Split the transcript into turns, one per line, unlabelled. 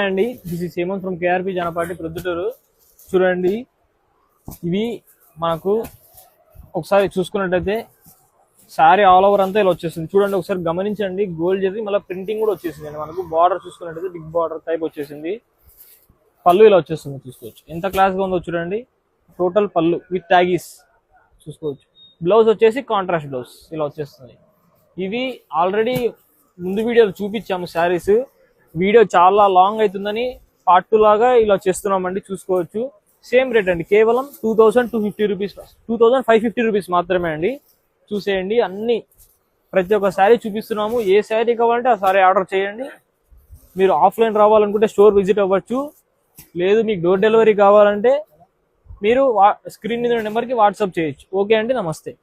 అండి this is Hemanth from KRP Janapati Proddatur. చూడండి, ఇవి మనకు ఒకసారి చూసుకున్నట్టయితే శారీ ఆల్ ఓవర్ అంతా ఇలా వచ్చేసింది. చూడండి, ఒకసారి గమనించండి. గోల్డ్ జరిగి మళ్ళీ ప్రింటింగ్ కూడా వచ్చేసింది అండి. మనకు బార్డర్ చూసుకున్నట్టయితే బిగ్ బార్డర్ టైప్ వచ్చేసింది. పళ్ళు ఇలా వచ్చేస్తుంది, చూసుకోవచ్చు ఎంత క్లాస్గా ఉందో. చూడండి, టోటల్ పళ్ళు విత్ ట్యాగీస్ చూసుకోవచ్చు. బ్లౌజ్ వచ్చేసి కాంట్రాస్ట్ బ్లౌజ్ ఇలా వచ్చేస్తుంది. ఇవి ఆల్రెడీ ముందు వీడియోలో చూపించాము శారీస్. వీడియో చాలా లాంగ్ అవుతుందని పార్ట్ 2 లాగా ఇలా చేస్తున్నామండి, చూసుకోవచ్చు. సేమ్ రేట్ అండి, కేవలం 2250 రూపీస్, 2550 రూపీస్ మాత్రమే అండి. చూసేయండి, అన్ని ప్రతి ఒక్క శారీ చూపిస్తున్నాము. ఏ శారీ కావాలంటే ఆ శారీ ఆర్డర్ చేయండి. మీరు ఆఫ్లైన్ రావాలనుకుంటే స్టోర్ విజిట్ అవ్వచ్చు. లేదు మీకు డోర్ డెలివరీ కావాలంటే మీరు స్క్రీన్ మీద నెంబర్కి వాట్సాప్ చేయొచ్చు. ఓకే అండి, నమస్తే.